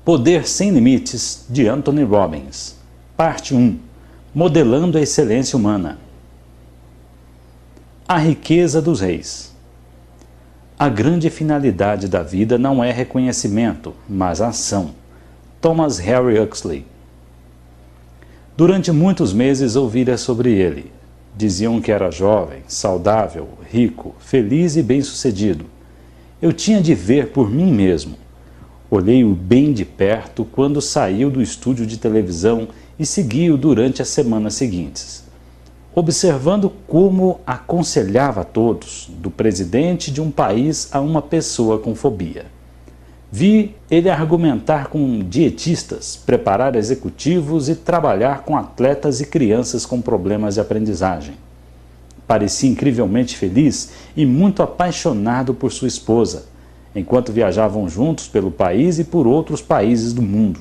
Poder Sem Limites, de Anthony Robbins. Parte 1. Modelando a excelência humana. A riqueza dos reis. A grande finalidade da vida não é reconhecimento, mas ação. Thomas Henry Huxley. Durante muitos meses ouvira sobre ele. Diziam que era jovem, saudável, rico, feliz e bem-sucedido. Eu tinha de ver por mim mesmo. Olhei-o bem de perto quando saiu do estúdio de televisão e segui-o durante as semanas seguintes, observando como aconselhava a todos, do presidente de um país a uma pessoa com fobia. Vi ele argumentar com dietistas, preparar executivos e trabalhar com atletas e crianças com problemas de aprendizagem. Parecia incrivelmente feliz e muito apaixonado por sua esposa, enquanto viajavam juntos pelo país e por outros países do mundo.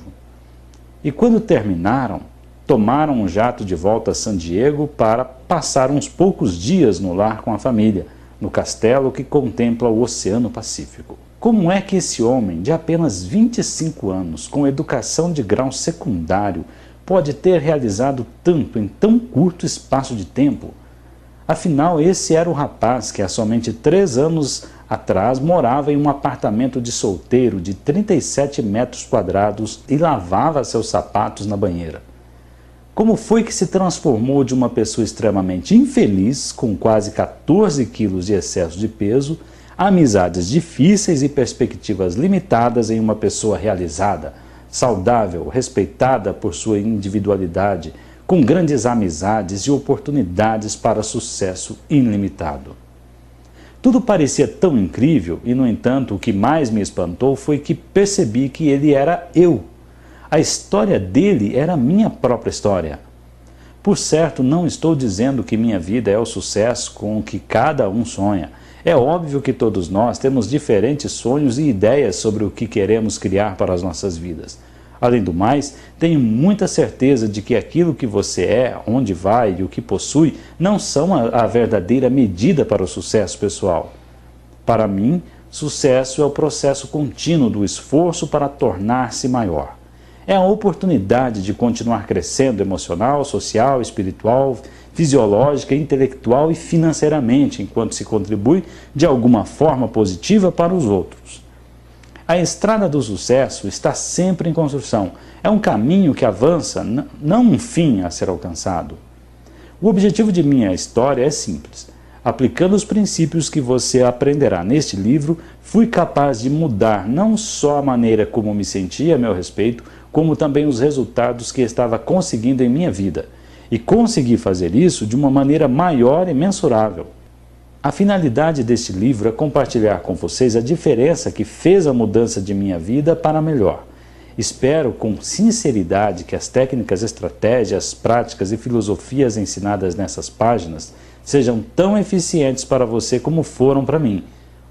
E quando terminaram, tomaram um jato de volta a San Diego para passar uns poucos dias no lar com a família, no castelo que contempla o Oceano Pacífico. Como é que esse homem, de apenas 25 anos, com educação de grau secundário, pode ter realizado tanto em tão curto espaço de tempo? Afinal, esse era o rapaz que há somente 3 anos atrás morava em um apartamento de solteiro de 37 metros quadrados e lavava seus sapatos na banheira. Como foi que se transformou de uma pessoa extremamente infeliz, com quase 14 quilos de excesso de peso, a amizades difíceis e perspectivas limitadas em uma pessoa realizada, saudável, respeitada por sua individualidade, com grandes amizades e oportunidades para sucesso ilimitado? Tudo parecia tão incrível e, no entanto, o que mais me espantou foi que percebi que ele era eu. A história dele era a minha própria história. Por certo, não estou dizendo que minha vida é o sucesso com o que cada um sonha. É óbvio que todos nós temos diferentes sonhos e ideias sobre o que queremos criar para as nossas vidas. Além do mais, tenho muita certeza de que aquilo que você é, onde vai e o que possui não são a verdadeira medida para o sucesso pessoal. Para mim, sucesso é o processo contínuo do esforço para tornar-se maior. É a oportunidade de continuar crescendo emocional, social, espiritual, fisiológica, intelectual e financeiramente, enquanto se contribui de alguma forma positiva para os outros. A estrada do sucesso está sempre em construção. É um caminho que avança, não um fim a ser alcançado. O objetivo de minha história é simples. Aplicando os princípios que você aprenderá neste livro, fui capaz de mudar não só a maneira como me sentia a meu respeito, como também os resultados que estava conseguindo em minha vida. E consegui fazer isso de uma maneira maior e mensurável. A finalidade deste livro é compartilhar com vocês a diferença que fez a mudança de minha vida para melhor. Espero com sinceridade que as técnicas, estratégias, práticas e filosofias ensinadas nessas páginas sejam tão eficientes para você como foram para mim.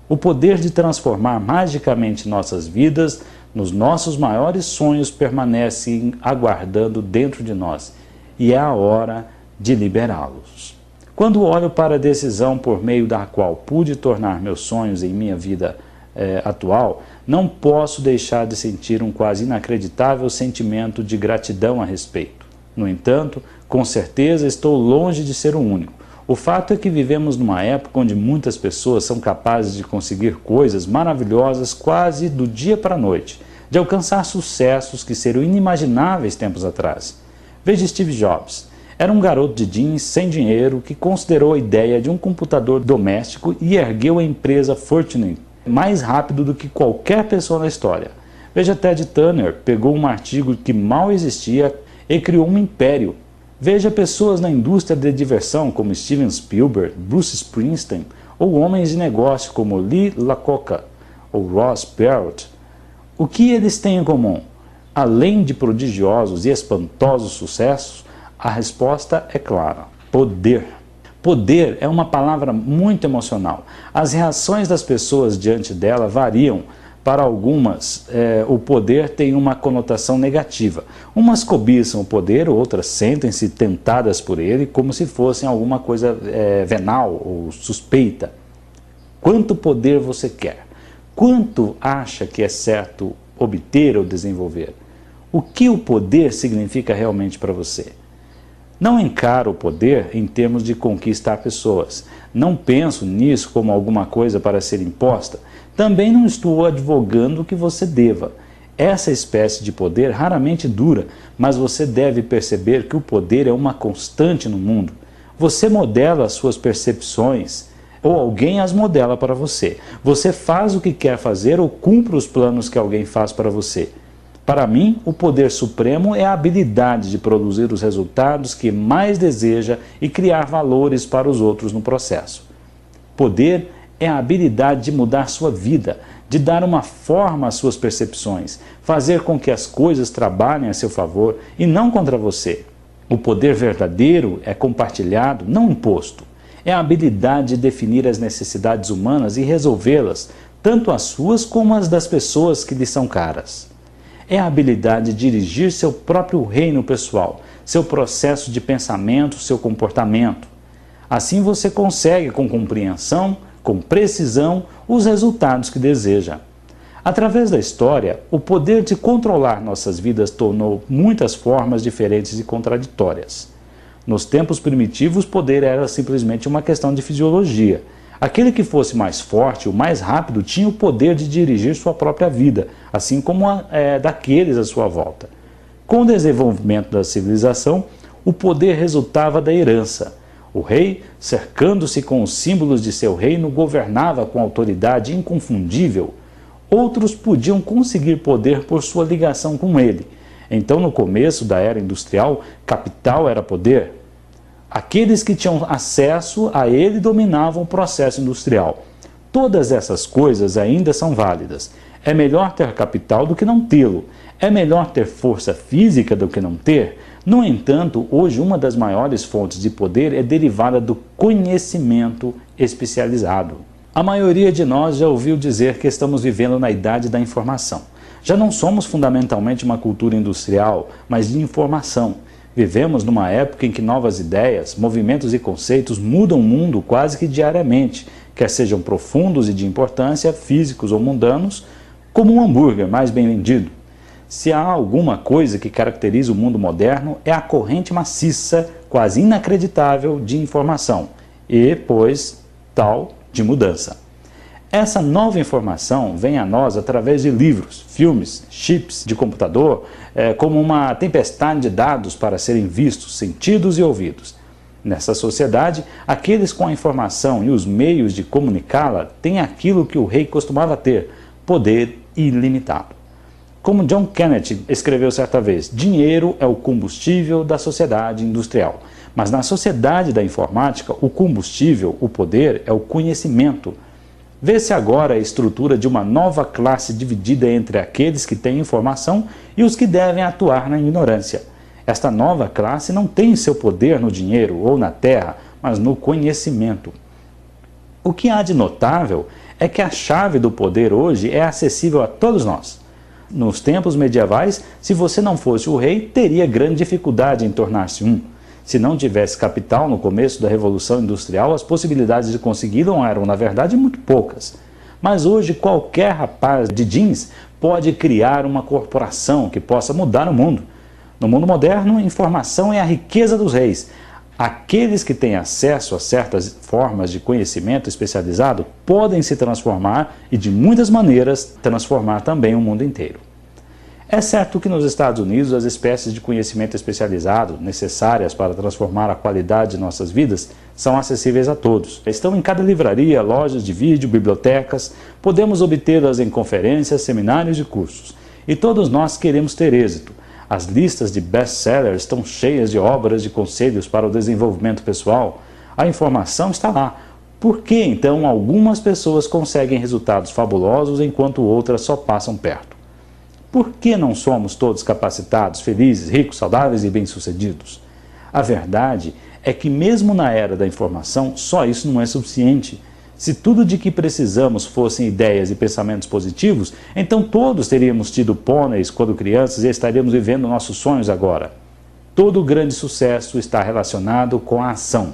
O poder de transformar magicamente nossas vidas nos nossos maiores sonhos permanece aguardando dentro de nós, e é a hora de liberá-los. Quando olho para a decisão por meio da qual pude tornar meus sonhos em minha vida atual, não posso deixar de sentir um quase inacreditável sentimento de gratidão a respeito. No entanto, com certeza estou longe de ser o único. O fato é que vivemos numa época onde muitas pessoas são capazes de conseguir coisas maravilhosas quase do dia para a noite, de alcançar sucessos que seriam inimagináveis tempos atrás. Veja Steve Jobs. Era um garoto de jeans sem dinheiro que considerou a ideia de um computador doméstico e ergueu a empresa Fortune mais rápido do que qualquer pessoa na história. Veja Ted Turner, pegou um artigo que mal existia e criou um império. Veja pessoas na indústria de diversão como Steven Spielberg, Bruce Springsteen, ou homens de negócio como Lee Iacocca ou Ross Perot. O que eles têm em comum? Além de prodigiosos e espantosos sucessos, a resposta é clara: poder. Poder é uma palavra muito emocional. As reações das pessoas diante dela variam. Para algumas, o poder tem uma conotação negativa. Umas cobiçam o poder, outras sentem-se tentadas por ele como se fossem alguma coisa venal ou suspeita. Quanto poder você quer? Quanto acha que é certo obter ou desenvolver. O que o poder significa realmente para você? Não encaro o poder em termos de conquistar pessoas. Não penso nisso como alguma coisa para ser imposta. Também não estou advogando que você deva. Essa espécie de poder raramente dura, mas você deve perceber que o poder é uma constante no mundo. Você modela as suas percepções, ou alguém as modela para você. Você faz o que quer fazer ou cumpre os planos que alguém faz para você. Para mim, o poder supremo é a habilidade de produzir os resultados que mais deseja e criar valores para os outros no processo. Poder é a habilidade de mudar sua vida, de dar uma forma às suas percepções, fazer com que as coisas trabalhem a seu favor e não contra você. O poder verdadeiro é compartilhado, não imposto. É a habilidade de definir as necessidades humanas e resolvê-las, tanto as suas como as das pessoas que lhe são caras. É a habilidade de dirigir seu próprio reino pessoal, seu processo de pensamento, seu comportamento. Assim você consegue, com compreensão, com precisão, os resultados que deseja. Através da história, o poder de controlar nossas vidas tornou muitas formas diferentes e contraditórias. Nos tempos primitivos, poder era simplesmente uma questão de fisiologia. Aquele que fosse mais forte, o mais rápido, tinha o poder de dirigir sua própria vida, assim como daqueles à sua volta. Com o desenvolvimento da civilização, o poder resultava da herança. O rei, cercando-se com os símbolos de seu reino, governava com autoridade inconfundível. Outros podiam conseguir poder por sua ligação com ele. Então, no começo da era industrial, capital era poder. Aqueles que tinham acesso a ele dominavam o processo industrial. Todas essas coisas ainda são válidas. É melhor ter capital do que não tê-lo. É melhor ter força física do que não ter. No entanto, hoje uma das maiores fontes de poder é derivada do conhecimento especializado. A maioria de nós já ouviu dizer que estamos vivendo na idade da informação. Já não somos fundamentalmente uma cultura industrial, mas de informação. Vivemos numa época em que novas ideias, movimentos e conceitos mudam o mundo quase que diariamente, quer sejam profundos e de importância, físicos ou mundanos, como um hambúrguer mais bem vendido. Se há alguma coisa que caracteriza o mundo moderno, é a corrente maciça, quase inacreditável, de informação e, pois, tal, de mudança. Essa nova informação vem a nós através de livros, filmes, chips de computador, como uma tempestade de dados para serem vistos, sentidos e ouvidos. Nessa sociedade, aqueles com a informação e os meios de comunicá-la têm aquilo que o rei costumava ter, poder ilimitado. Como John Kennedy escreveu certa vez, dinheiro é o combustível da sociedade industrial. Mas na sociedade da informática, o combustível, o poder, é o conhecimento. Vê-se agora a estrutura de uma nova classe dividida entre aqueles que têm informação e os que devem atuar na ignorância. Esta nova classe não tem seu poder no dinheiro ou na terra, mas no conhecimento. O que há de notável é que a chave do poder hoje é acessível a todos nós. Nos tempos medievais, se você não fosse o rei, teria grande dificuldade em tornar-se um. Se não tivesse capital no começo da Revolução Industrial, as possibilidades de consegui-lo eram, na verdade, muito poucas. Mas hoje, qualquer rapaz de jeans pode criar uma corporação que possa mudar o mundo. No mundo moderno, informação é a riqueza dos reis. Aqueles que têm acesso a certas formas de conhecimento especializado podem se transformar e, de muitas maneiras, transformar também o mundo inteiro. É certo que nos Estados Unidos as espécies de conhecimento especializado necessárias para transformar a qualidade de nossas vidas são acessíveis a todos. Estão em cada livraria, lojas de vídeo, bibliotecas, podemos obtê-las em conferências, seminários e cursos. E todos nós queremos ter êxito. As listas de best-sellers estão cheias de obras de conselhos para o desenvolvimento pessoal. A informação está lá. Por que então algumas pessoas conseguem resultados fabulosos enquanto outras só passam perto? Por que não somos todos capacitados, felizes, ricos, saudáveis e bem-sucedidos? A verdade é que mesmo na era da informação, só isso não é suficiente. Se tudo de que precisamos fossem ideias e pensamentos positivos, então todos teríamos tido pôneis quando crianças e estaríamos vivendo nossos sonhos agora. Todo grande sucesso está relacionado com a ação.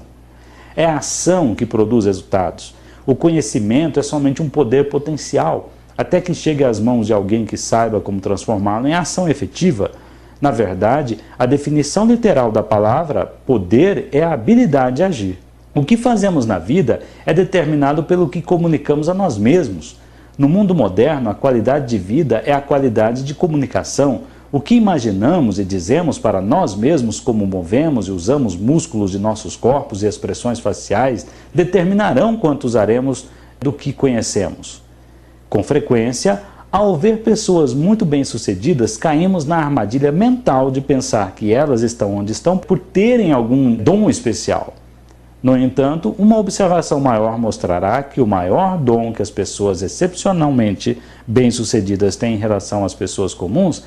É a ação que produz resultados. O conhecimento é somente um poder potencial. até que chegue às mãos de alguém que saiba como transformá-lo em ação efetiva. Na verdade, a definição literal da palavra poder é a habilidade de agir. O que fazemos na vida é determinado pelo que comunicamos a nós mesmos. No mundo moderno, a qualidade de vida é a qualidade de comunicação. O que imaginamos e dizemos para nós mesmos, como movemos e usamos músculos de nossos corpos e expressões faciais, determinarão quanto usaremos do que conhecemos. Com frequência, ao ver pessoas muito bem-sucedidas, caímos na armadilha mental de pensar que elas estão onde estão por terem algum dom especial. No entanto, uma observação maior mostrará que o maior dom que as pessoas excepcionalmente bem-sucedidas têm em relação às pessoas comuns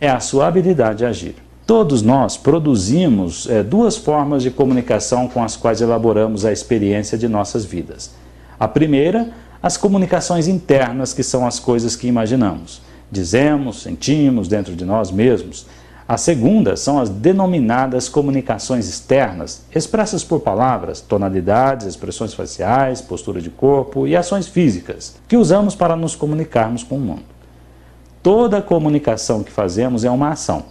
é a sua habilidade de agir. Todos nós produzimos duas formas de comunicação com as quais elaboramos a experiência de nossas vidas. A primeira, as comunicações internas, que são as coisas que imaginamos, dizemos, sentimos dentro de nós mesmos. A segunda são as denominadas comunicações externas, expressas por palavras, tonalidades, expressões faciais, postura de corpo e ações físicas, que usamos para nos comunicarmos com o mundo. Toda comunicação que fazemos é uma ação,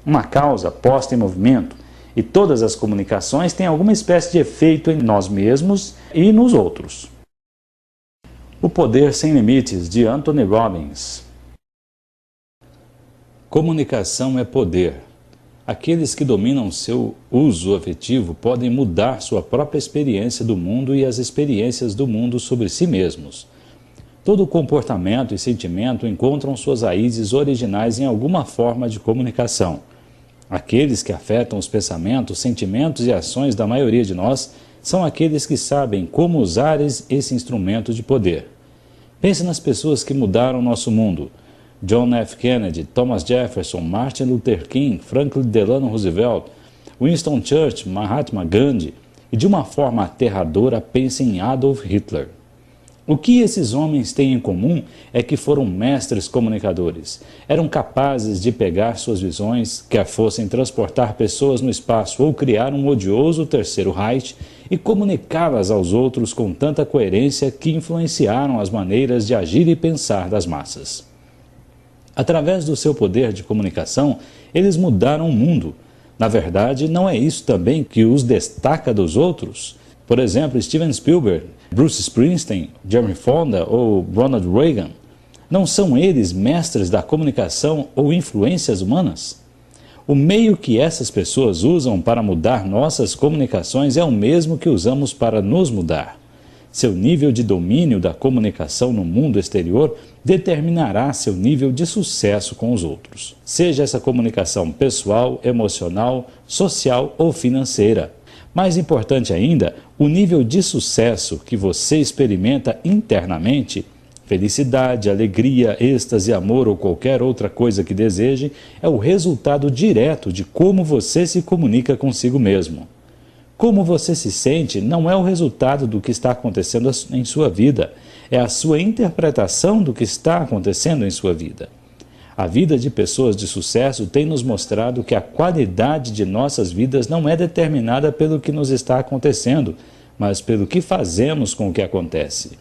uma causa posta em movimento, e todas as comunicações têm alguma espécie de efeito em nós mesmos e nos outros. O Poder Sem Limites, de Anthony Robbins. Comunicação é poder. Aqueles que dominam seu uso afetivo podem mudar sua própria experiência do mundo e as experiências do mundo sobre si mesmos. Todo comportamento e sentimento encontram suas raízes originais em alguma forma de comunicação. Aqueles que afetam os pensamentos, sentimentos e ações da maioria de nós são aqueles que sabem como usar esse instrumento de poder. Pense nas pessoas que mudaram nosso mundo. John F. Kennedy, Thomas Jefferson, Martin Luther King, Franklin Delano Roosevelt, Winston Churchill, Mahatma Gandhi e, de uma forma aterradora, pense em Adolf Hitler. O que esses homens têm em comum é que foram mestres comunicadores. Eram capazes de pegar suas visões, quer fossem transportar pessoas no espaço ou criar um odioso Terceiro Reich, e comunicá-las aos outros com tanta coerência que influenciaram as maneiras de agir e pensar das massas. Através do seu poder de comunicação, eles mudaram o mundo. Na verdade, não é isso também que os destaca dos outros? Por exemplo, Steven Spielberg, Bruce Springsteen, Jeremy Fonda ou Ronald Reagan. Não são eles mestres da comunicação ou influências humanas? O meio que essas pessoas usam para mudar nossas comunicações é o mesmo que usamos para nos mudar. Seu nível de domínio da comunicação no mundo exterior determinará seu nível de sucesso com os outros. Seja essa comunicação pessoal, emocional, social ou financeira. Mais importante ainda, o nível de sucesso que você experimenta internamente, felicidade, alegria, êxtase, amor ou qualquer outra coisa que deseje, é o resultado direto de como você se comunica consigo mesmo. Como você se sente não é o resultado do que está acontecendo em sua vida, é a sua interpretação do que está acontecendo em sua vida. A vida de pessoas de sucesso tem nos mostrado que a qualidade de nossas vidas não é determinada pelo que nos está acontecendo, mas pelo que fazemos com o que acontece.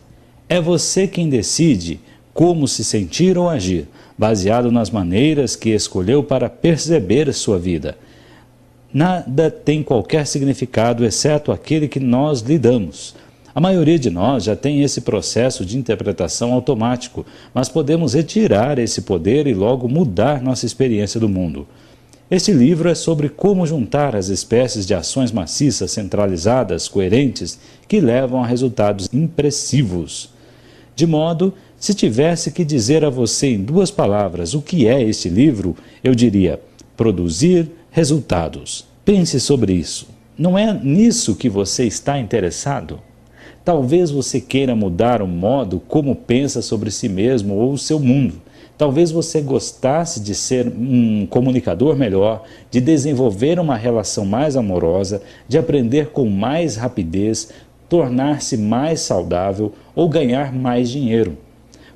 É você quem decide como se sentir ou agir, baseado nas maneiras que escolheu para perceber sua vida. Nada tem qualquer significado exceto aquele que nós lhe damos. A maioria de nós já tem esse processo de interpretação automático, mas podemos retirar esse poder e logo mudar nossa experiência do mundo. Este livro é sobre como juntar as espécies de ações maciças, centralizadas, coerentes, que levam a resultados impressivos. De modo, se tivesse que dizer a você em 2 palavras o que é este livro, eu diria: produzir resultados. Pense sobre isso. Não é nisso que você está interessado? Talvez você queira mudar o modo como pensa sobre si mesmo ou o seu mundo. Talvez você gostasse de ser um comunicador melhor, de desenvolver uma relação mais amorosa, de aprender com mais rapidez, tornar-se mais saudável ou ganhar mais dinheiro.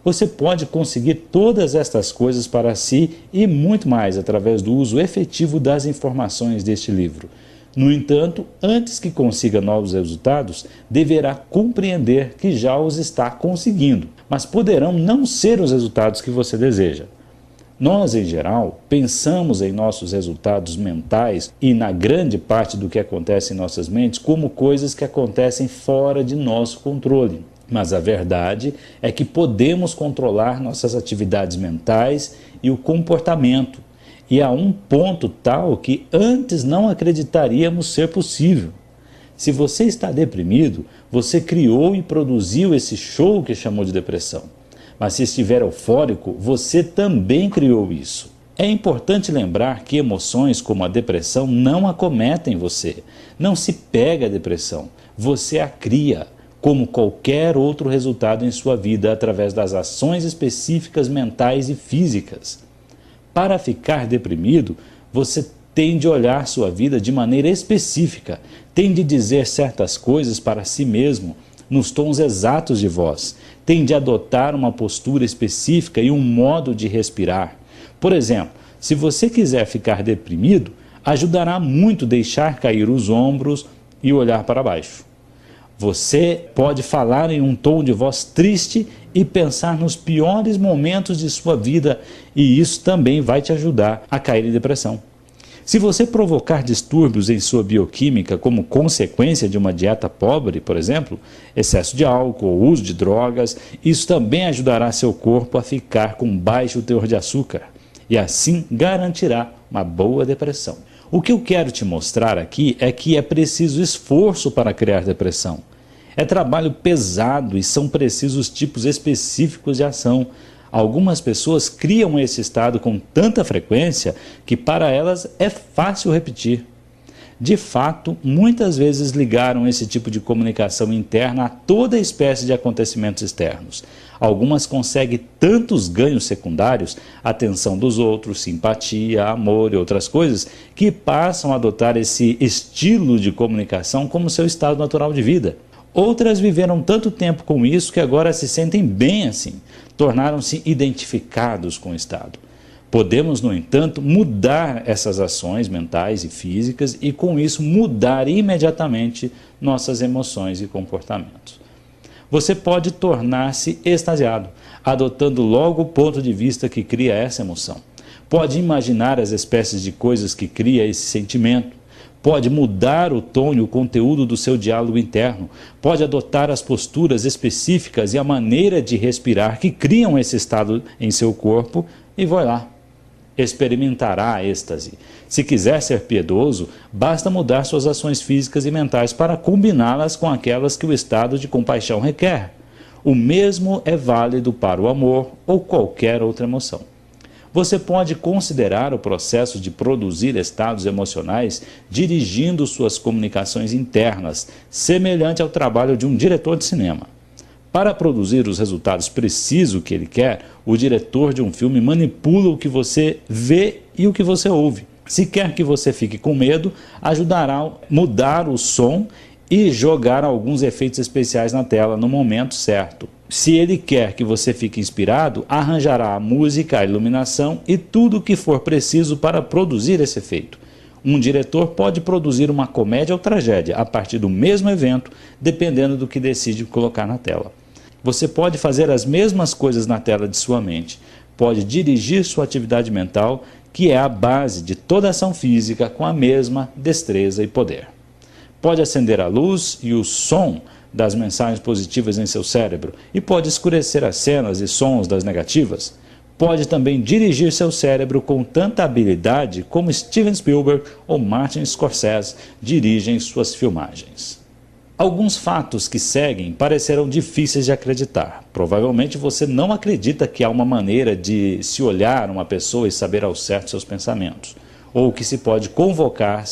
Você pode conseguir todas estas coisas para si e muito mais através do uso efetivo das informações deste livro. No entanto, antes que consiga novos resultados, deverá compreender que já os está conseguindo, mas poderão não ser os resultados que você deseja. Nós, em geral, pensamos em nossos resultados mentais e na grande parte do que acontece em nossas mentes como coisas que acontecem fora de nosso controle. Mas a verdade é que podemos controlar nossas atividades mentais e o comportamento, e a um ponto tal que antes não acreditaríamos ser possível. Se você está deprimido, você criou e produziu esse show que chamou de depressão. Mas se estiver eufórico, você também criou isso. É importante lembrar que emoções como a depressão não acometem você. Não se pega a depressão, você a cria, como qualquer outro resultado em sua vida através das ações específicas mentais e físicas. Para ficar deprimido, você tem de olhar sua vida de maneira específica, tem de dizer certas coisas para si mesmo, nos tons exatos de voz, tem de adotar uma postura específica e um modo de respirar. Por exemplo, se você quiser ficar deprimido, ajudará muito deixar cair os ombros e olhar para baixo. Você pode falar em um tom de voz triste e pensar nos piores momentos de sua vida, e isso também vai te ajudar a cair em depressão. Se você provocar distúrbios em sua bioquímica como consequência de uma dieta pobre, por exemplo, excesso de álcool ou uso de drogas, isso também ajudará seu corpo a ficar com baixo teor de açúcar e assim garantirá uma boa depressão. O que eu quero te mostrar aqui é que é preciso esforço para criar depressão. É trabalho pesado e são precisos tipos específicos de ação. Algumas pessoas criam esse estado com tanta frequência que para elas é fácil repetir. De fato, muitas vezes ligaram esse tipo de comunicação interna a toda espécie de acontecimentos externos. Algumas conseguem tantos ganhos secundários, atenção dos outros, simpatia, amor e outras coisas, que passam a adotar esse estilo de comunicação como seu estado natural de vida. Outras viveram tanto tempo com isso que agora se sentem bem assim, tornaram-se identificados com o estado. Podemos, no entanto, mudar essas ações mentais e físicas e, com isso, mudar imediatamente nossas emoções e comportamentos. Você pode tornar-se extasiado, adotando logo o ponto de vista que cria essa emoção. Pode imaginar as espécies de coisas que cria esse sentimento. Pode mudar o tom e o conteúdo do seu diálogo interno. Pode adotar as posturas específicas e a maneira de respirar que criam esse estado em seu corpo e vai lá. Experimentará a êxtase. Se quiser ser piedoso, basta mudar suas ações físicas e mentais para combiná-las com aquelas que o estado de compaixão requer. O mesmo é válido para o amor ou qualquer outra emoção. Você pode considerar o processo de produzir estados emocionais dirigindo suas comunicações internas, semelhante ao trabalho de um diretor de cinema. Para produzir os resultados precisos que ele quer, o diretor de um filme manipula o que você vê e o que você ouve. Se quer que você fique com medo, ajudará a mudar o som e jogar alguns efeitos especiais na tela no momento certo. Se ele quer que você fique inspirado, arranjará a música, a iluminação e tudo o que for preciso para produzir esse efeito. Um diretor pode produzir uma comédia ou tragédia a partir do mesmo evento, dependendo do que decide colocar na tela. Você pode fazer as mesmas coisas na tela de sua mente, pode dirigir sua atividade mental, que é a base de toda ação física, com a mesma destreza e poder. Pode acender a luz e o som das mensagens positivas em seu cérebro e pode escurecer as cenas e sons das negativas. Pode também dirigir seu cérebro com tanta habilidade como Steven Spielberg ou Martin Scorsese dirigem suas filmagens. Alguns fatos que seguem parecerão difíceis de acreditar. Provavelmente você não acredita que há uma maneira de se olhar uma pessoa e saber ao certo seus pensamentos, ou que se pode convocar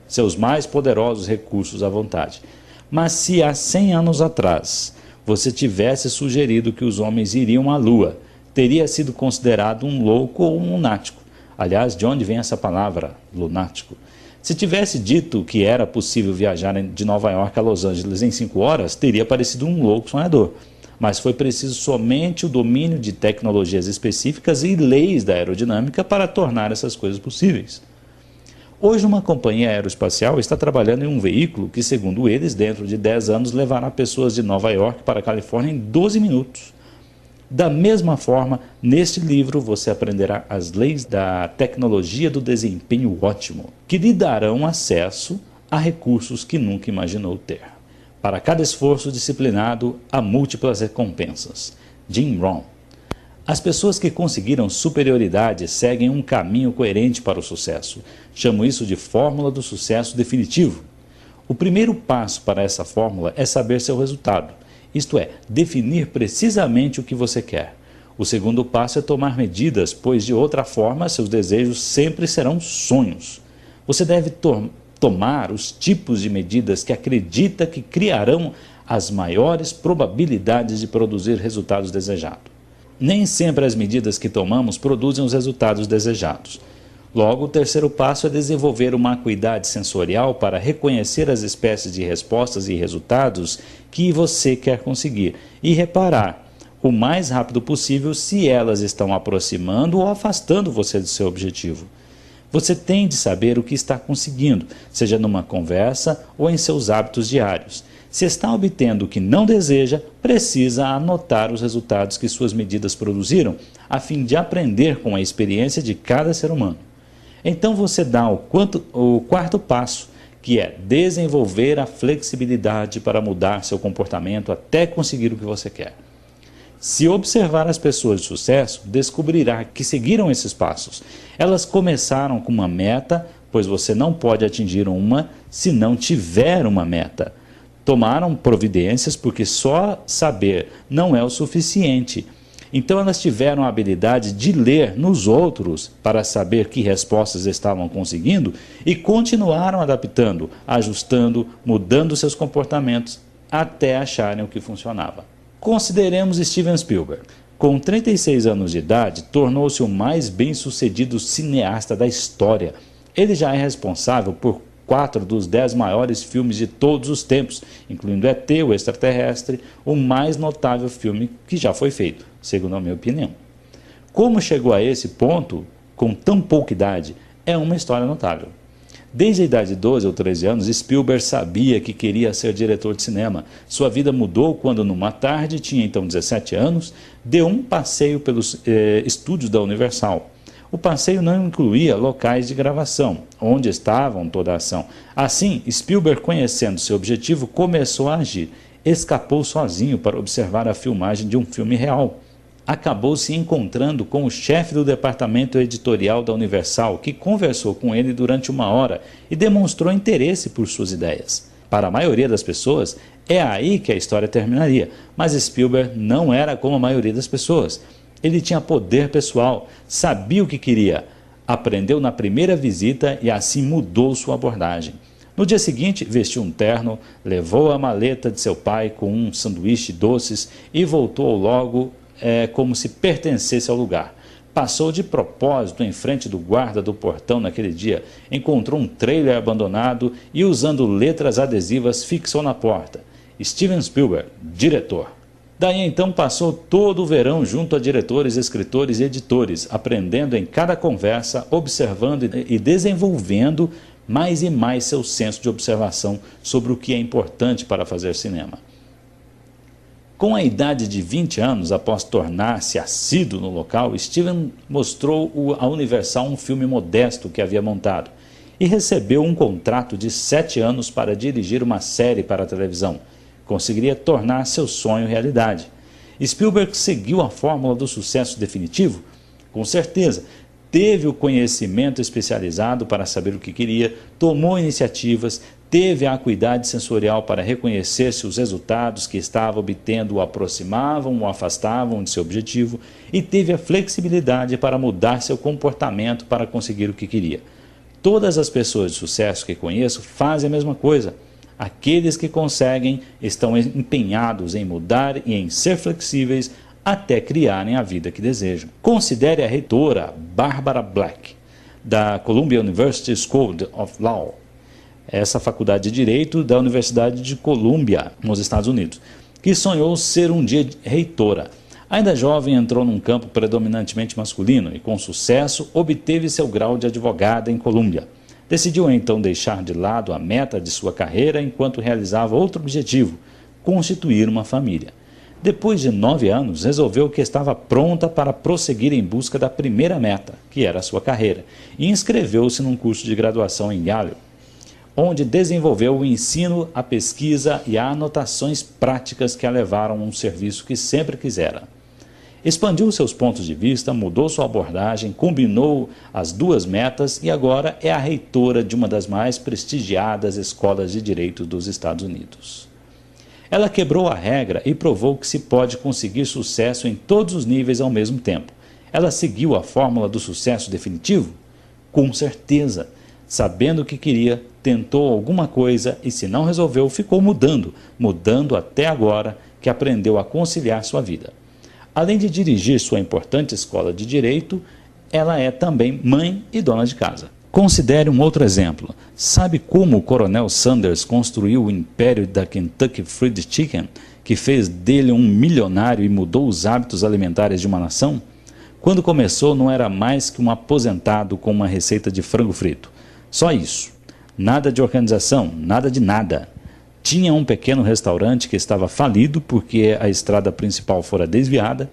seus mais poderosos recursos à vontade. Mas se há 100 anos atrás você tivesse sugerido que os homens iriam à Lua, teria sido considerado um louco ou um lunático. Aliás, de onde vem essa palavra, lunático? Se tivesse dito que era possível viajar de Nova York a Los Angeles em 5 horas, teria parecido um louco sonhador. Mas foi preciso somente o domínio de tecnologias específicas e leis da aerodinâmica para tornar essas coisas possíveis. Hoje, uma companhia aeroespacial está trabalhando em um veículo que, segundo eles, dentro de 10 anos, levará pessoas de Nova York para a Califórnia em 12 minutos. Da mesma forma, neste livro você aprenderá as leis da tecnologia do desempenho ótimo, que lhe darão acesso a recursos que nunca imaginou ter. Para cada esforço disciplinado, há múltiplas recompensas. Jim Rohn. As pessoas que conseguiram superioridade seguem um caminho coerente para o sucesso. Chamo isso de fórmula do sucesso definitivo. O primeiro passo para essa fórmula é saber seu resultado, isto é, definir precisamente o que você quer. O segundo passo é tomar medidas, pois de outra forma seus desejos sempre serão sonhos. Você deve tomar os tipos de medidas que acredita que criarão as maiores probabilidades de produzir resultados desejados. Nem sempre as medidas que tomamos produzem os resultados desejados. Logo, o terceiro passo é desenvolver uma acuidade sensorial para reconhecer as espécies de respostas e resultados que você quer conseguir e reparar o mais rápido possível se elas estão aproximando ou afastando você do seu objetivo. Você tem de saber o que está conseguindo, seja numa conversa ou em seus hábitos diários. Se está obtendo o que não deseja, precisa anotar os resultados que suas medidas produziram, a fim de aprender com a experiência de cada ser humano. Então você dá o quarto passo, que é desenvolver a flexibilidade para mudar seu comportamento até conseguir o que você quer. Se observar as pessoas de sucesso, descobrirá que seguiram esses passos. Elas começaram com uma meta, pois você não pode atingir uma se não tiver uma meta. Tomaram providências porque só saber não é o suficiente. Então elas tiveram a habilidade de ler nos outros para saber que respostas estavam conseguindo e continuaram adaptando, ajustando, mudando seus comportamentos até acharem o que funcionava. Consideremos Steven Spielberg. Com 36 anos de idade, tornou-se o mais bem-sucedido cineasta da história. Ele já é responsável por 4 dos 10 maiores filmes de todos os tempos, incluindo E.T., o Extraterrestre, o mais notável filme que já foi feito, segundo a minha opinião. Como chegou a esse ponto, com tão pouca idade, é uma história notável. Desde a idade de 12 ou 13 anos, Spielberg sabia que queria ser diretor de cinema. Sua vida mudou quando, numa tarde, tinha então 17 anos, deu um passeio pelos estúdios da Universal. O passeio não incluía locais de gravação, onde estavam toda a ação. Assim, Spielberg, conhecendo seu objetivo, começou a agir. Escapou sozinho para observar a filmagem de um filme real. Acabou se encontrando com o chefe do departamento editorial da Universal, que conversou com ele durante 1 hora e demonstrou interesse por suas ideias. Para a maioria das pessoas, é aí que a história terminaria, mas Spielberg não era como a maioria das pessoas. Ele tinha poder pessoal, sabia o que queria, aprendeu na primeira visita e assim mudou sua abordagem. No dia seguinte, vestiu um terno, levou a maleta de seu pai com um sanduíche, doces e voltou logo como se pertencesse ao lugar. Passou de propósito em frente do guarda do portão naquele dia, encontrou um trailer abandonado e, usando letras adesivas, fixou na porta: Steven Spielberg, diretor. Daí então passou todo o verão junto a diretores, escritores e editores, aprendendo em cada conversa, observando e desenvolvendo mais e mais seu senso de observação sobre o que é importante para fazer cinema. Com a idade de 20 anos, após tornar-se assíduo no local, Steven mostrou à Universal um filme modesto que havia montado e recebeu um contrato de 7 anos para dirigir uma série para a televisão. Conseguiria tornar seu sonho realidade. Spielberg seguiu a fórmula do sucesso definitivo? Com certeza. Teve o conhecimento especializado para saber o que queria, tomou iniciativas, teve a acuidade sensorial para reconhecer se os resultados que estava obtendo o aproximavam ou afastavam de seu objetivo e teve a flexibilidade para mudar seu comportamento para conseguir o que queria. Todas as pessoas de sucesso que conheço fazem a mesma coisa. Aqueles que conseguem estão empenhados em mudar e em ser flexíveis até criarem a vida que desejam. Considere a reitora Barbara Black, da Columbia University School of Law, essa faculdade de Direito da Universidade de Columbia, nos Estados Unidos, que sonhou ser um dia reitora. Ainda jovem, entrou num campo predominantemente masculino e, com sucesso, obteve seu grau de advogada em Columbia. Decidiu então deixar de lado a meta de sua carreira enquanto realizava outro objetivo, constituir uma família. Depois de 9 anos, resolveu que estava pronta para prosseguir em busca da primeira meta, que era a sua carreira, e inscreveu-se num curso de graduação em Yale, onde desenvolveu o ensino, a pesquisa e as anotações práticas que a levaram a um serviço que sempre quisera. Expandiu seus pontos de vista, mudou sua abordagem, combinou as duas metas e agora é a reitora de uma das mais prestigiadas escolas de direito dos Estados Unidos. Ela quebrou a regra e provou que se pode conseguir sucesso em todos os níveis ao mesmo tempo. Ela seguiu a fórmula do sucesso definitivo? Com certeza. Sabendo o que queria, tentou alguma coisa e, se não resolveu, ficou mudando até agora que aprendeu a conciliar sua vida. Além de dirigir sua importante escola de direito, ela é também mãe e dona de casa. Considere um outro exemplo. Sabe como o Coronel Sanders construiu o império da Kentucky Fried Chicken, que fez dele um milionário e mudou os hábitos alimentares de uma nação? Quando começou, não era mais que um aposentado com uma receita de frango frito. Só isso. Nada de organização, nada de nada. Tinha um pequeno restaurante que estava falido porque a estrada principal fora desviada.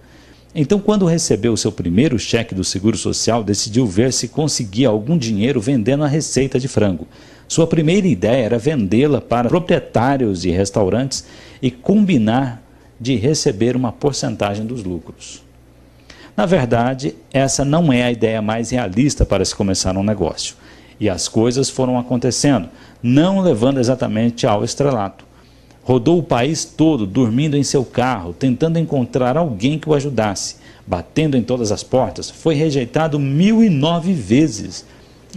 Então, quando recebeu seu primeiro cheque do Seguro Social, decidiu ver se conseguia algum dinheiro vendendo a receita de frango. Sua primeira ideia era vendê-la para proprietários de restaurantes e combinar de receber uma porcentagem dos lucros. Na verdade, essa não é a ideia mais realista para se começar um negócio. E as coisas foram acontecendo, não levando exatamente ao estrelato. Rodou o país todo, dormindo em seu carro, tentando encontrar alguém que o ajudasse. Batendo em todas as portas, foi rejeitado 1009 vezes.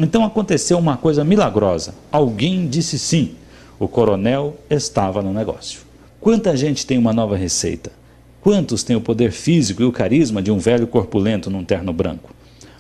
Então aconteceu uma coisa milagrosa. Alguém disse sim. O coronel estava no negócio. Quanta gente tem uma nova receita? Quantos têm o poder físico e o carisma de um velho corpulento num terno branco?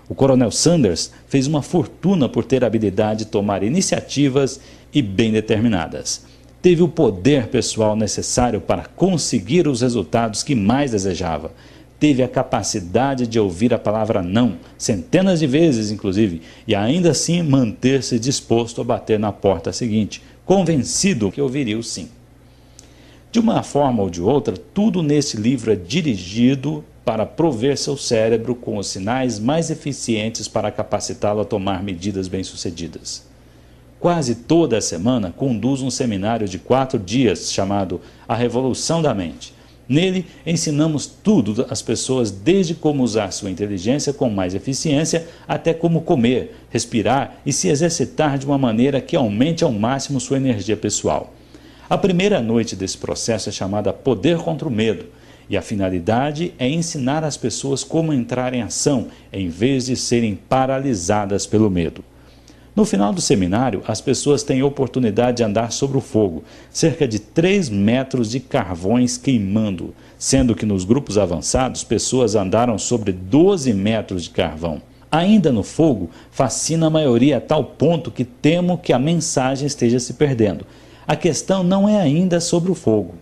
O Coronel Sanders fez uma fortuna por ter a habilidade de tomar iniciativas e bem determinadas. Teve o poder pessoal necessário para conseguir os resultados que mais desejava. Teve a capacidade de ouvir a palavra não, centenas de vezes inclusive, e ainda assim manter-se disposto a bater na porta seguinte, convencido que ouviria o sim. De uma forma ou de outra, tudo nesse livro é dirigido para prover seu cérebro com os sinais mais eficientes para capacitá-lo a tomar medidas bem-sucedidas. Quase toda a semana conduz um seminário de 4 dias chamado A Revolução da Mente. Nele, ensinamos tudo às pessoas, desde como usar sua inteligência com mais eficiência, até como comer, respirar e se exercitar de uma maneira que aumente ao máximo sua energia pessoal. A primeira noite desse processo é chamada Poder contra o Medo, e a finalidade é ensinar as pessoas como entrar em ação, em vez de serem paralisadas pelo medo. No final do seminário, as pessoas têm a oportunidade de andar sobre o fogo, cerca de 3 metros de carvões queimando, sendo que nos grupos avançados, pessoas andaram sobre 12 metros de carvão. Ainda no fogo, fascina a maioria a tal ponto que temo que a mensagem esteja se perdendo. A questão não é ainda sobre o fogo.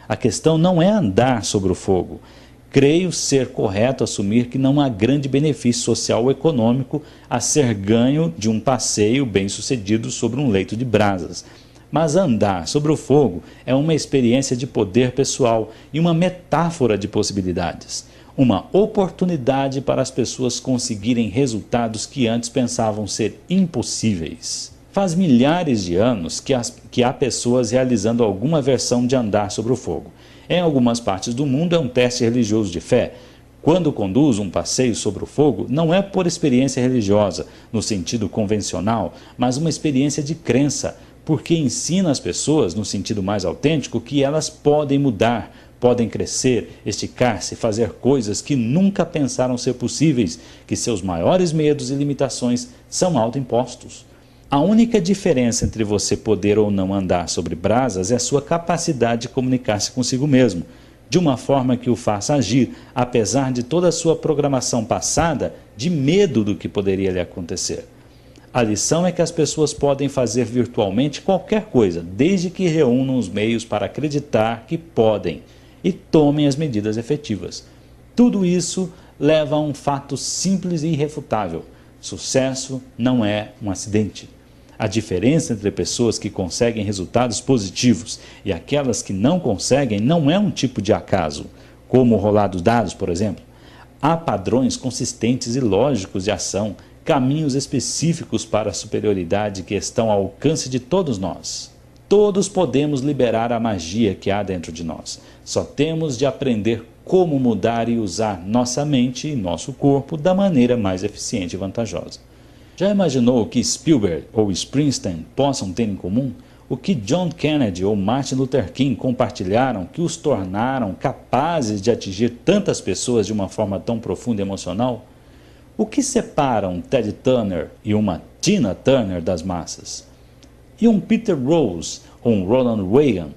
A questão não é andar sobre o fogo. Creio ser correto assumir que não há grande benefício social ou econômico a ser ganho de um passeio bem-sucedido sobre um leito de brasas. Mas andar sobre o fogo é uma experiência de poder pessoal e uma metáfora de possibilidades. Uma oportunidade para as pessoas conseguirem resultados que antes pensavam ser impossíveis. Faz milhares de anos que há pessoas realizando alguma versão de andar sobre o fogo. Em algumas partes do mundo é um teste religioso de fé. Quando conduz um passeio sobre o fogo, não é por experiência religiosa, no sentido convencional, mas uma experiência de crença, porque ensina as pessoas, no sentido mais autêntico, que elas podem mudar, podem crescer, esticar-se, fazer coisas que nunca pensaram ser possíveis, que seus maiores medos e limitações são autoimpostos. A única diferença entre você poder ou não andar sobre brasas é a sua capacidade de comunicar-se consigo mesmo, de uma forma que o faça agir, apesar de toda a sua programação passada de medo do que poderia lhe acontecer. A lição é que as pessoas podem fazer virtualmente qualquer coisa, desde que reúnam os meios para acreditar que podem e tomem as medidas efetivas. Tudo isso leva a um fato simples e irrefutável: sucesso não é um acidente. A diferença entre pessoas que conseguem resultados positivos e aquelas que não conseguem não é um tipo de acaso, como rolar dos dados, por exemplo. Há padrões consistentes e lógicos de ação, caminhos específicos para a superioridade que estão ao alcance de todos nós. Todos podemos liberar a magia que há dentro de nós. Só temos de aprender como mudar e usar nossa mente e nosso corpo da maneira mais eficiente e vantajosa. Já imaginou o que Spielberg ou Springsteen possam ter em comum? O que John Kennedy ou Martin Luther King compartilharam que os tornaram capazes de atingir tantas pessoas de uma forma tão profunda e emocional? O que separa um Ted Turner e uma Tina Turner das massas? E um Peter Rose ou um Ronald Reagan?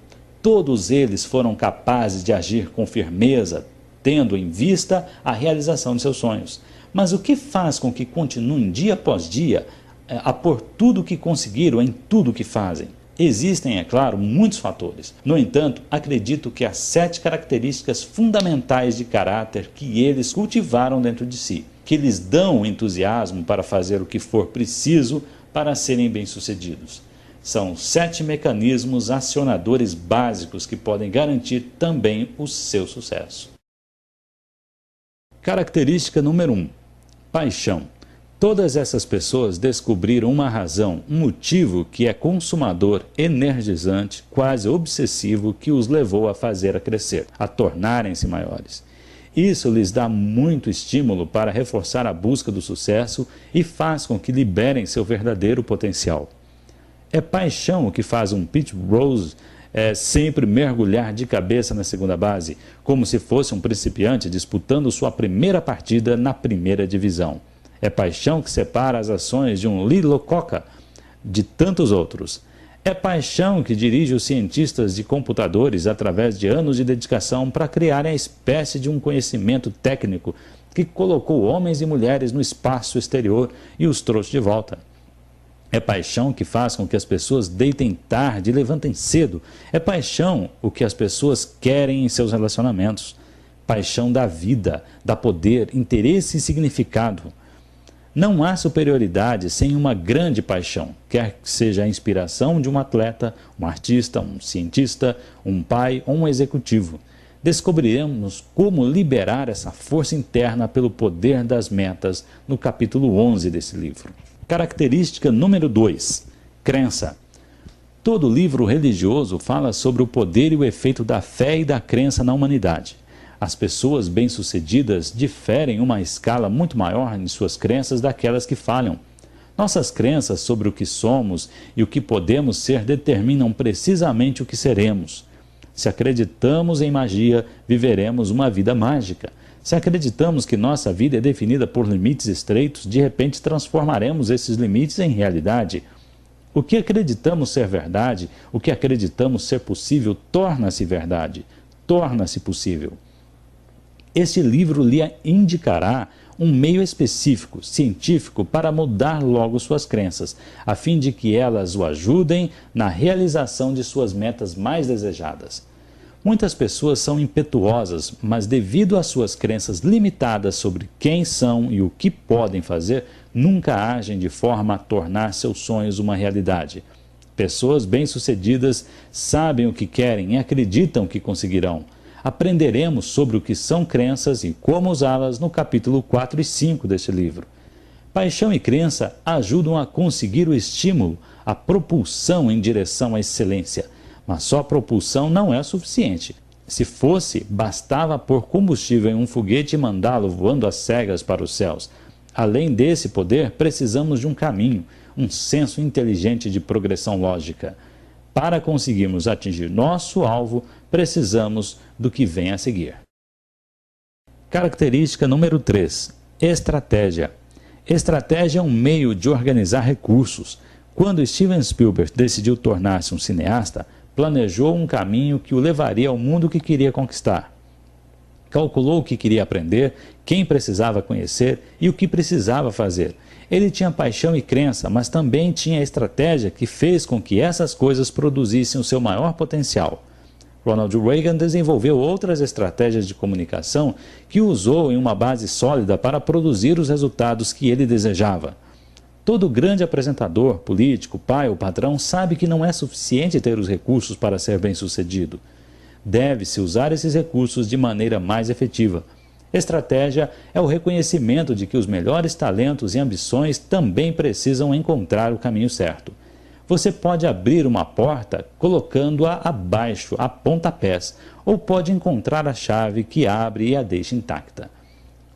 Todos eles foram capazes de agir com firmeza, tendo em vista a realização de seus sonhos. Mas o que faz com que continuem dia após dia a pôr tudo o que conseguiram em tudo o que fazem? Existem, é claro, muitos fatores. No entanto, acredito que há 7 características fundamentais de caráter que eles cultivaram dentro de si, que lhes dão entusiasmo para fazer o que for preciso para serem bem-sucedidos. São 7 mecanismos acionadores básicos que podem garantir também o seu sucesso. Característica número 1. Paixão. Todas essas pessoas descobriram uma razão, um motivo que é consumador, energizante, quase obsessivo, que os levou a fazer a crescer, a tornarem-se maiores. Isso lhes dá muito estímulo para reforçar a busca do sucesso e faz com que liberem seu verdadeiro potencial. É paixão o que faz um Pete Rose sempre mergulhar de cabeça na segunda base, como se fosse um principiante disputando sua primeira partida na primeira divisão. É paixão que separa as ações de um Lee Iacocca de tantos outros. É paixão que dirige os cientistas de computadores através de anos de dedicação para criarem a espécie de um conhecimento técnico que colocou homens e mulheres no espaço exterior e os trouxe de volta. É paixão que faz com que as pessoas deitem tarde e levantem cedo. É paixão o que as pessoas querem em seus relacionamentos. Paixão da vida, dá poder, interesse e significado. Não há superioridade sem uma grande paixão, quer que seja a inspiração de um atleta, um artista, um cientista, um pai ou um executivo. Descobriremos como liberar essa força interna pelo poder das metas no capítulo 11 desse livro. Característica número 2. Crença. Todo livro religioso fala sobre o poder e o efeito da fé e da crença na humanidade. As pessoas bem-sucedidas diferem uma escala muito maior em suas crenças daquelas que falham. Nossas crenças sobre o que somos e o que podemos ser determinam precisamente o que seremos. Se acreditamos em magia, viveremos uma vida mágica. Se acreditamos que nossa vida é definida por limites estreitos, de repente transformaremos esses limites em realidade. O que acreditamos ser verdade, o que acreditamos ser possível, torna-se verdade, torna-se possível. Este livro lhe indicará um meio específico, científico, para mudar logo suas crenças, a fim de que elas o ajudem na realização de suas metas mais desejadas. Muitas pessoas são impetuosas, mas devido às suas crenças limitadas sobre quem são e o que podem fazer, nunca agem de forma a tornar seus sonhos uma realidade. Pessoas bem-sucedidas sabem o que querem e acreditam que conseguirão. Aprenderemos sobre o que são crenças e como usá-las no capítulo 4 e 5 deste livro. Paixão e crença ajudam a conseguir o estímulo, a propulsão em direção à excelência. Mas só a propulsão não é suficiente. Se fosse, bastava pôr combustível em um foguete e mandá-lo voando às cegas para os céus. Além desse poder, precisamos de um caminho, um senso inteligente de progressão lógica. Para conseguirmos atingir nosso alvo, precisamos do que vem a seguir. Característica número 3. Estratégia. Estratégia é um meio de organizar recursos. Quando Steven Spielberg decidiu tornar-se um cineasta, planejou um caminho que o levaria ao mundo que queria conquistar. Calculou o que queria aprender, quem precisava conhecer e o que precisava fazer. Ele tinha paixão e crença, mas também tinha a estratégia que fez com que essas coisas produzissem o seu maior potencial. Ronald Reagan desenvolveu outras estratégias de comunicação que usou em uma base sólida para produzir os resultados que ele desejava. Todo grande apresentador, político, pai ou patrão sabe que não é suficiente ter os recursos para ser bem-sucedido. Deve-se usar esses recursos de maneira mais efetiva. Estratégia é o reconhecimento de que os melhores talentos e ambições também precisam encontrar o caminho certo. Você pode abrir uma porta colocando-a abaixo, a pontapés, ou pode encontrar a chave que abre e a deixa intacta.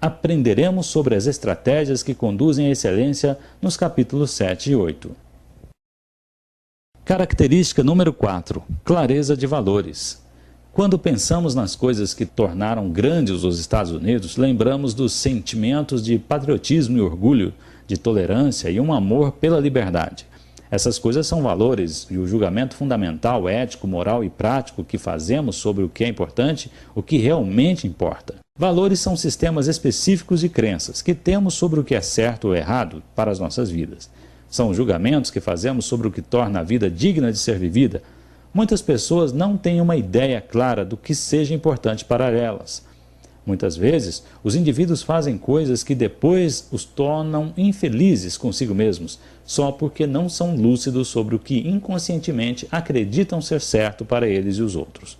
Aprenderemos sobre as estratégias que conduzem à excelência nos capítulos 7 e 8. Característica número 4. Clareza de valores. Quando pensamos nas coisas que tornaram grandes os Estados Unidos, lembramos dos sentimentos de patriotismo e orgulho, de tolerância e um amor pela liberdade. Essas coisas são valores e o julgamento fundamental, ético, moral e prático que fazemos sobre o que é importante, o que realmente importa. Valores são sistemas específicos de crenças que temos sobre o que é certo ou errado para as nossas vidas. São julgamentos que fazemos sobre o que torna a vida digna de ser vivida. Muitas pessoas não têm uma ideia clara do que seja importante para elas. Muitas vezes, os indivíduos fazem coisas que depois os tornam infelizes consigo mesmos, só porque não são lúcidos sobre o que inconscientemente acreditam ser certo para eles e os outros.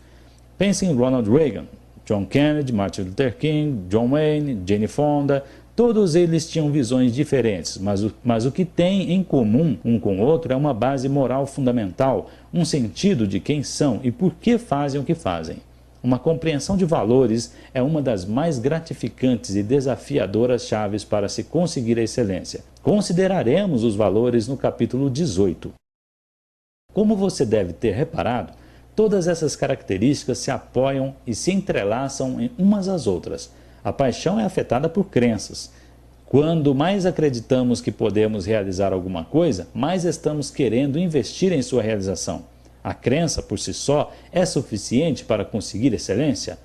Pense em Ronald Reagan, John Kennedy, Martin Luther King, John Wayne, Jane Fonda. Todos eles tinham visões diferentes, mas o que têm em comum um com o outro é uma base moral fundamental, um sentido de quem são e por que fazem o que fazem. Uma compreensão de valores é uma das mais gratificantes e desafiadoras chaves para se conseguir a excelência. Consideraremos os valores no capítulo 18. Como você deve ter reparado, todas essas características se apoiam e se entrelaçam em umas às outras. A paixão é afetada por crenças. Quando mais acreditamos que podemos realizar alguma coisa, mais estamos querendo investir em sua realização. A crença, por si só, é suficiente para conseguir excelência?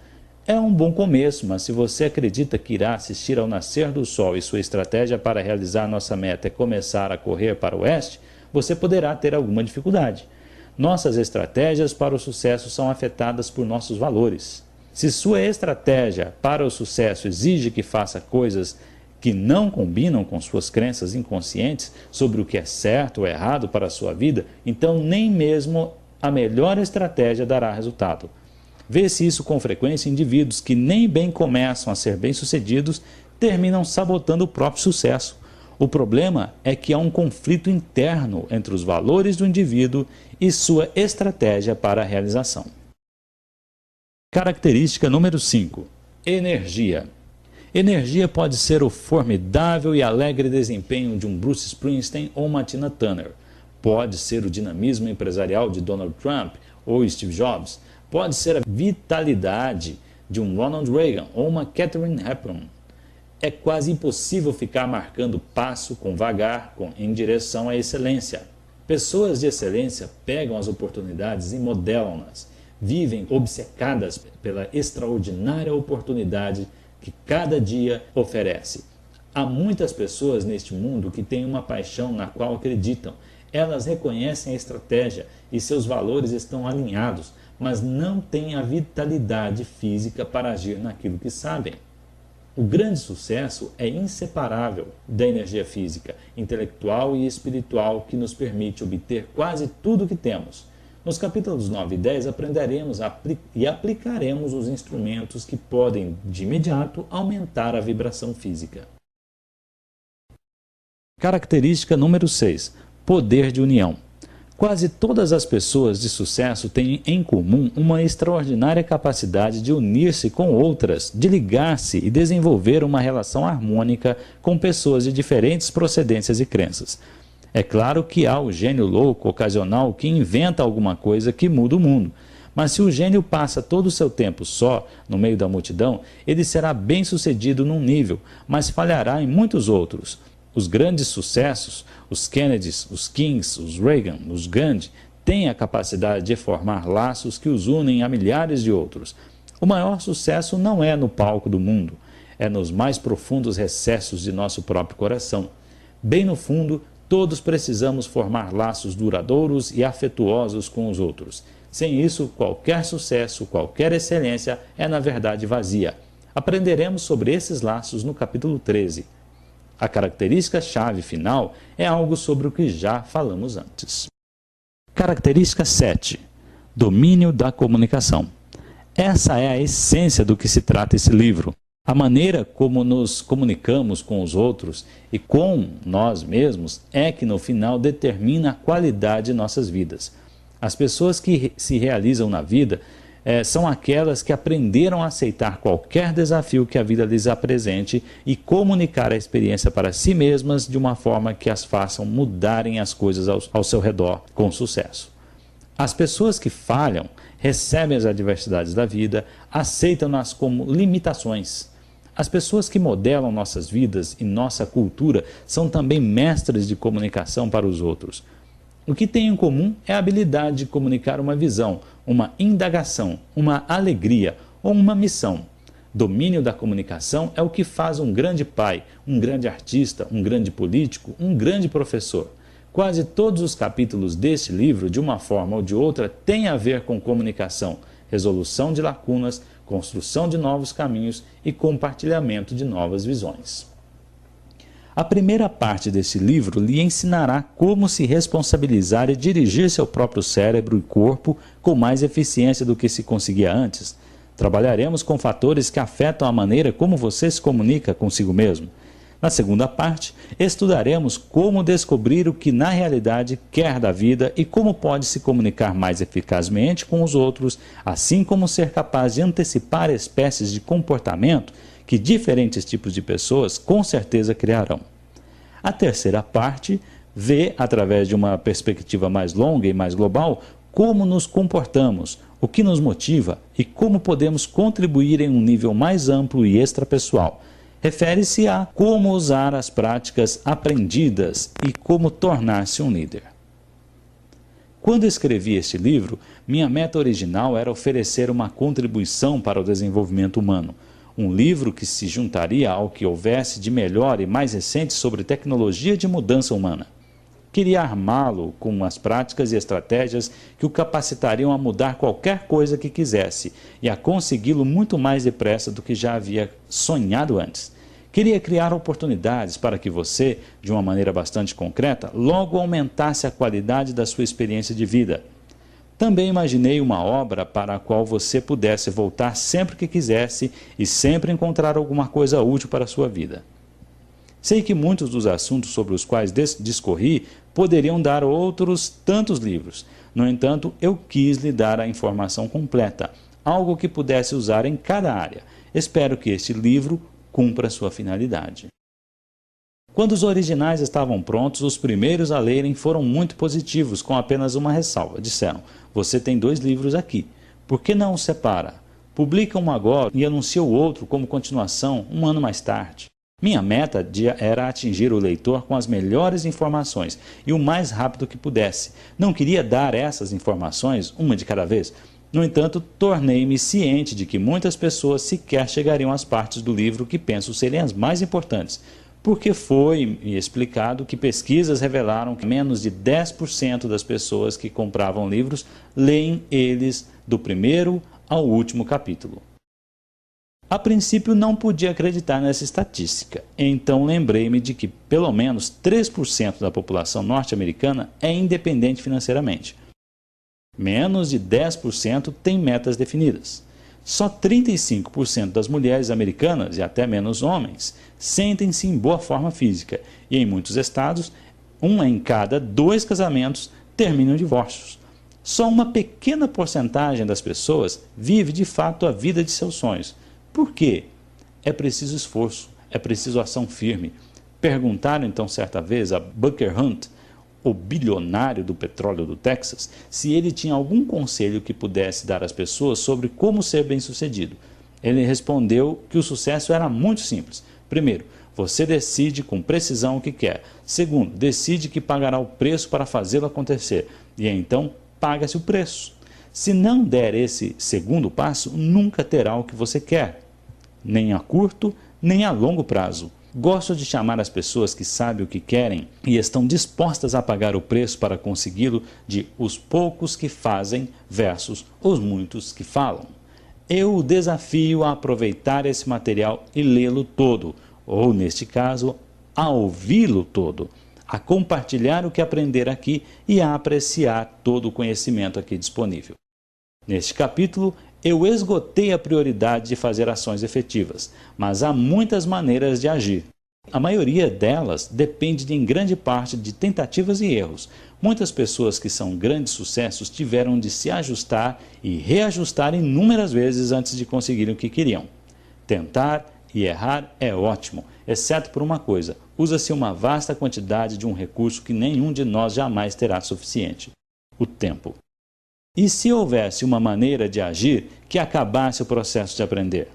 É um bom começo, mas se você acredita que irá assistir ao nascer do sol e sua estratégia para realizar nossa meta é começar a correr para o oeste, você poderá ter alguma dificuldade. Nossas estratégias para o sucesso são afetadas por nossos valores. Se sua estratégia para o sucesso exige que faça coisas que não combinam com suas crenças inconscientes sobre o que é certo ou errado para a sua vida, então nem mesmo a melhor estratégia dará resultado. Vê-se isso com frequência em indivíduos que nem bem começam a ser bem-sucedidos, terminam sabotando o próprio sucesso. O problema é que há um conflito interno entre os valores do indivíduo e sua estratégia para a realização. Característica número 5. Energia. Energia pode ser o formidável e alegre desempenho de um Bruce Springsteen ou uma Tina Turner. Pode ser o dinamismo empresarial de Donald Trump ou Steve Jobs. Pode ser a vitalidade de um Ronald Reagan ou uma Katharine Hepburn. É quase impossível ficar marcando passo com vagar em direção à excelência. Pessoas de excelência pegam as oportunidades e modelam-nas. Vivem obcecadas pela extraordinária oportunidade que cada dia oferece. Há muitas pessoas neste mundo que têm uma paixão na qual acreditam. Elas reconhecem a estratégia e seus valores estão alinhados, mas não têm a vitalidade física para agir naquilo que sabem. O grande sucesso é inseparável da energia física, intelectual e espiritual que nos permite obter quase tudo o que temos. Nos capítulos 9 e 10 aprenderemos e aplicaremos os instrumentos que podem, de imediato, aumentar a vibração física. Característica número 6. Poder de união. Quase todas as pessoas de sucesso têm em comum uma extraordinária capacidade de unir-se com outras, de ligar-se e desenvolver uma relação harmônica com pessoas de diferentes procedências e crenças. É claro que há o gênio louco ocasional que inventa alguma coisa que muda o mundo. Mas se o gênio passa todo o seu tempo só, no meio da multidão, ele será bem-sucedido num nível, mas falhará em muitos outros. Os grandes sucessos, os Kennedys, os Kings, os Reagan, os Gandhi, têm a capacidade de formar laços que os unem a milhares de outros. O maior sucesso não é no palco do mundo, é nos mais profundos recessos de nosso próprio coração. Bem no fundo, todos precisamos formar laços duradouros e afetuosos com os outros. Sem isso, qualquer sucesso, qualquer excelência é na verdade vazia. Aprenderemos sobre esses laços no capítulo 13. A característica-chave final é algo sobre o que já falamos antes. Característica 7. Domínio da comunicação. Essa é a essência do que se trata esse livro. A maneira como nos comunicamos com os outros e com nós mesmos é que no final determina a qualidade de nossas vidas. As pessoas que se realizam na vida são aquelas que aprenderam a aceitar qualquer desafio que a vida lhes apresente e comunicar a experiência para si mesmas de uma forma que as façam mudarem as coisas ao seu redor com sucesso. As pessoas que falham recebem as adversidades da vida, aceitam-nas como limitações. As pessoas que modelam nossas vidas e nossa cultura são também mestres de comunicação para os outros. O que tem em comum é a habilidade de comunicar uma visão, uma indagação, uma alegria ou uma missão. Domínio da comunicação é o que faz um grande pai, um grande artista, um grande político, um grande professor. Quase todos os capítulos deste livro, de uma forma ou de outra, têm a ver com comunicação, resolução de lacunas, construção de novos caminhos e compartilhamento de novas visões. A primeira parte desse livro lhe ensinará como se responsabilizar e dirigir seu próprio cérebro e corpo com mais eficiência do que se conseguia antes. Trabalharemos com fatores que afetam a maneira como você se comunica consigo mesmo. Na segunda parte, estudaremos como descobrir o que na realidade quer da vida e como pode se comunicar mais eficazmente com os outros, assim como ser capaz de antecipar espécies de comportamento que diferentes tipos de pessoas com certeza criarão. A terceira parte vê, através de uma perspectiva mais longa e mais global, como nos comportamos, o que nos motiva e como podemos contribuir em um nível mais amplo e extrapessoal. Refere-se a como usar as práticas aprendidas e como tornar-se um líder. Quando escrevi este livro, minha meta original era oferecer uma contribuição para o desenvolvimento humano. Um livro que se juntaria ao que houvesse de melhor e mais recente sobre tecnologia de mudança humana. Queria armá-lo com as práticas e estratégias que o capacitariam a mudar qualquer coisa que quisesse e a consegui-lo muito mais depressa do que já havia sonhado antes. Queria criar oportunidades para que você, de uma maneira bastante concreta, logo aumentasse a qualidade da sua experiência de vida. Também imaginei uma obra para a qual você pudesse voltar sempre que quisesse e sempre encontrar alguma coisa útil para a sua vida. Sei que muitos dos assuntos sobre os quais discorri poderiam dar outros tantos livros. No entanto, eu quis lhe dar a informação completa, algo que pudesse usar em cada área. Espero que este livro cumpra sua finalidade. Quando os originais estavam prontos, os primeiros a lerem foram muito positivos, com apenas uma ressalva. Disseram: você tem 2 livros aqui, por que não os separa? Publica um agora e anuncia o outro como continuação um ano mais tarde. Minha meta era atingir o leitor com as melhores informações e o mais rápido que pudesse. Não queria dar essas informações uma de cada vez. No entanto, tornei-me ciente de que muitas pessoas sequer chegariam às partes do livro que penso serem as mais importantes, porque foi-me explicado que pesquisas revelaram que menos de 10% das pessoas que compravam livros leem eles do primeiro ao último capítulo. A princípio não podia acreditar nessa estatística, então lembrei-me de que pelo menos 3% da população norte-americana é independente financeiramente. Menos de 10% tem metas definidas. Só 35% das mulheres americanas, e até menos homens, sentem-se em boa forma física, e em muitos estados, 1 em cada 2 casamentos terminam em divórcios. Só uma pequena porcentagem das pessoas vive de fato a vida de seus sonhos. Por quê? É preciso esforço, é preciso ação firme. Perguntaram então certa vez a Booker Hunt, o bilionário do petróleo do Texas, se ele tinha algum conselho que pudesse dar às pessoas sobre como ser bem-sucedido. Ele respondeu que o sucesso era muito simples. Primeiro, você decide com precisão o que quer. Segundo, decide que pagará o preço para fazê-lo acontecer. E então, paga-se o preço. Se não der esse segundo passo, nunca terá o que você quer, nem a curto, nem a longo prazo. Gosto de chamar as pessoas que sabem o que querem e estão dispostas a pagar o preço para consegui-lo de os poucos que fazem versus os muitos que falam. Eu o desafio a aproveitar esse material e lê-lo todo, ou neste caso, a ouvi-lo todo, a compartilhar o que aprender aqui e a apreciar todo o conhecimento aqui disponível. Neste capítulo, eu esgotei a prioridade de fazer ações efetivas, mas há muitas maneiras de agir. A maioria delas depende em grande parte de tentativas e erros. Muitas pessoas que são grandes sucessos tiveram de se ajustar e reajustar inúmeras vezes antes de conseguirem o que queriam. Tentar e errar é ótimo, exceto por uma coisa: usa-se uma vasta quantidade de um recurso que nenhum de nós jamais terá suficiente: o tempo. E se houvesse uma maneira de agir que acabasse o processo de aprender?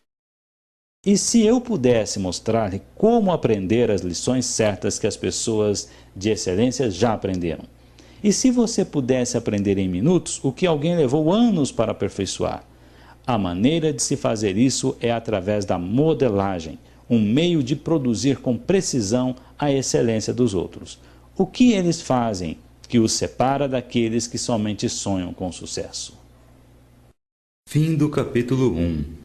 E se eu pudesse mostrar-lhe como aprender as lições certas que as pessoas de excelência já aprenderam? E se você pudesse aprender em minutos o que alguém levou anos para aperfeiçoar? A maneira de se fazer isso é através da modelagem, um meio de produzir com precisão a excelência dos outros. O que eles fazem que os separa daqueles que somente sonham com sucesso? Fim do capítulo 1.